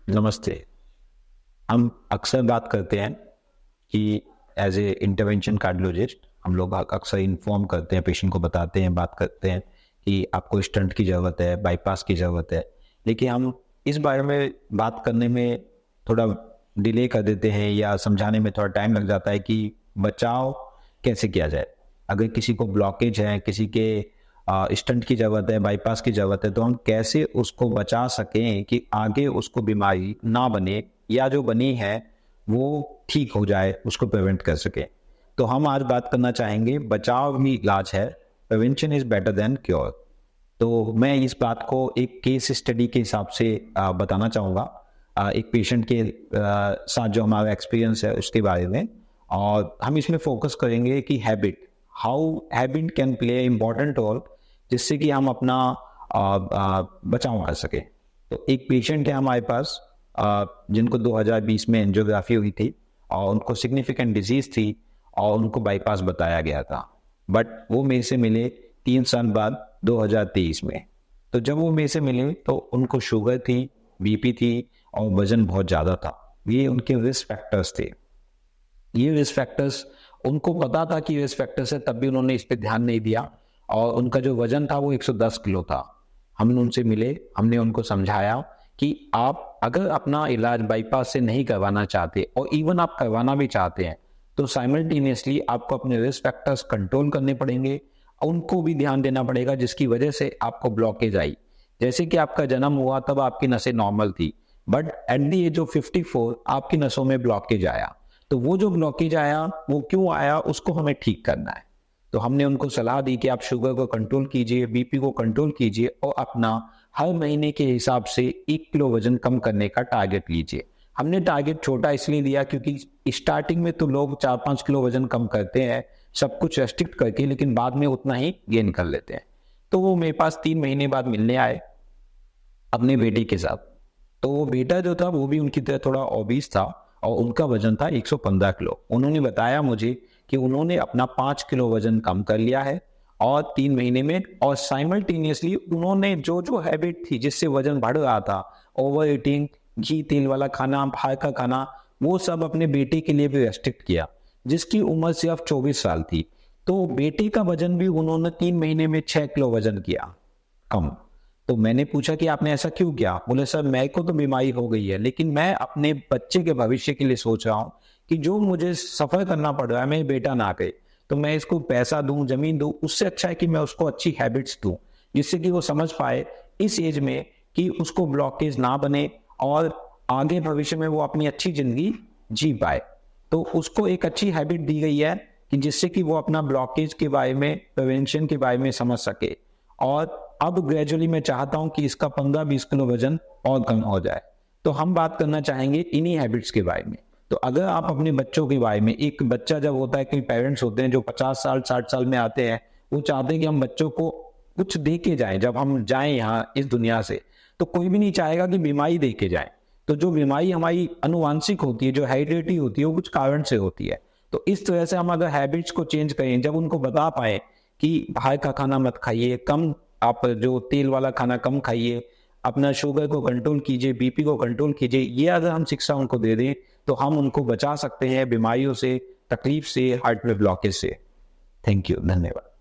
नमस्ते। हम अक्सर बात करते हैं कि एज ए इंटरवेंशन कार्डियोलॉजिस्ट हम लोग अक्सर इन्फॉर्म करते हैं, पेशेंट को बताते हैं, बात करते हैं कि आपको स्टंट की ज़रूरत है, बाईपास की ज़रूरत है। लेकिन हम इस बारे में बात करने में थोड़ा डिले कर देते हैं या समझाने में थोड़ा टाइम लग जाता है कि बचाव कैसे किया जाए। अगर किसी को ब्लॉकेज है, किसी के स्टंट की ज़रूरत है, बाईपास की ज़रूरत है, तो हम कैसे उसको बचा सकें कि आगे उसको बीमारी ना बने या जो बनी है वो ठीक हो जाए, उसको प्रिवेंट कर सकें। तो हम आज बात करना चाहेंगे, बचाव ही इलाज है, prevention is better than cure. तो मैं इस बात को एक केस स्टडी के हिसाब से बताना चाहूँगा, एक पेशेंट के साथ जो हमारा एक्सपीरियंस है उसके बारे में। और हम इसमें फोकस करेंगे कि habit, how habit can play important role, जिससे कि हम अपना बचाव कर सके। तो एक पेशेंट है हमारे पास, जिनको 2020 में एंजियोग्राफी हुई थी और उनको सिग्निफिकेंट डिजीज थी और उनको बाईपास बताया गया था। बट वो मेरे से मिले 3 साल बाद 2023 में। तो जब वो मेरे से मिले तो उनको शुगर थी, बीपी थी और वजन बहुत ज़्यादा था। ये उनके रिस्क फैक्टर्स थे। ये रिस्क फैक्टर्स उनको पता था कि रिस्क फैक्टर्स है, तब भी उन्होंने इस पे ध्यान नहीं दिया। और उनका जो वजन था वो 110 किलो था। हमने उनसे मिले, हमने उनको समझाया कि आप अगर अपना इलाज बाईपास से नहीं करवाना चाहते और इवन आप करवाना भी चाहते हैं तो साइमल्टेनियसली आपको अपने रिस्क फैक्टर्स कंट्रोल करने पड़ेंगे, उनको भी ध्यान देना पड़ेगा जिसकी वजह से आपको ब्लॉकेज आई। जैसे कि आपका जन्म हुआ तब आपकी नसें नॉर्मल थी, but at the age of 54 आपकी नसों में ब्लॉकेज आया। तो वो जो ब्लॉकेज आया वो क्यों आया, उसको हमें ठीक करना है। तो हमने उनको सलाह दी कि आप शुगर को कंट्रोल कीजिए, बीपी को कंट्रोल कीजिए और अपना हर महीने के हिसाब से 1 किलो वजन कम करने का टारगेट लीजिए। हमने टारगेट छोटा इसलिए दिया क्योंकि स्टार्टिंग में तो लोग 4-5 किलो वजन कम करते हैं सब कुछ रेस्ट्रिक्ट करके, लेकिन बाद में उतना ही गेन कर लेते हैं। तो वो मेरे पास 3 महीने बाद मिलने आए अपने बेटे के साथ। तो वो बेटा जो था वो भी उनकी तरह थोड़ा ओबीस था और उनका वजन था 115 किलो। उन्होंने बताया मुझे कि उन्होंने अपना 5 किलो वजन कम कर लिया है और 3 महीने में, और साइमल्टेनियसली उन्होंने जो जो हैबिट थी जिससे वजन बढ़ रहा था, ओवर ईटिंग, घी तेल वाला खाना, बाहर का खाना, वो सब अपने बेटे के लिए भी रेस्ट्रिक्ट किया, जिसकी उम्र सिर्फ 24 साल थी। तो बेटे का वजन भी उन्होंने 3 महीने में 6 किलो वजन किया कम। तो मैंने पूछा कि आपने ऐसा क्यों किया? बोले सर मेरे को तो बीमारी हो गई है, लेकिन मैं अपने बच्चे के भविष्य के लिए सोच रहा हूँ कि जो मुझे सफर करना पड़ रहा है, मेरे बेटा ना करे, तो मैं इसको पैसा दूं, जमीन दूं, उससे अच्छा है कि मैं उसको अच्छी हैबिट्स दूं, जिससे कि वो समझ पाए इस एज में कि उसको ब्लॉकेज ना बने और आगे भविष्य में वो अपनी अच्छी जिंदगी जी पाए। तो उसको एक अच्छी हैबिट दी गई है कि जिससे कि वो अपना ब्लॉकेज के बारे में, प्रिवेंशन के बारे में समझ सके। और अब ग्रेजुअली मैं चाहता हूं कि इसका 15-20 किलो वजन और कम हो जाए। तो हम बात करना चाहेंगे इन्हीं हैबिट्स के बारे में। तो अगर आप अपने बच्चों के बारे में, एक बच्चा जब होता है, कई पेरेंट्स होते हैं जो 50 साल 60 साल में आते हैं, वो चाहते हैं कि हम बच्चों को कुछ दे के जाएं। जब हम जाएं यहाँ इस दुनिया से तो कोई भी नहीं चाहेगा कि बीमारी दे के जाएं। तो जो बीमारी हमारी अनुवांशिक होती है, जो हेरिडिटी होती है, वो कुछ कारण से होती है। तो इस तरह से हम अगर हैबिट्स को चेंज करें, जब उनको बता पाए कि बाहर का खाना मत खाइए, कम आप जो तेल वाला खाना कम खाइए, अपना शुगर को कंट्रोल कीजिए, बीपी को कंट्रोल कीजिए, ये अगर हम शिक्षा उनको दे दें तो हम उनको बचा सकते हैं बीमारियों से, तकलीफ से, हार्ट में ब्लॉकेज से। थैंक यू, धन्यवाद।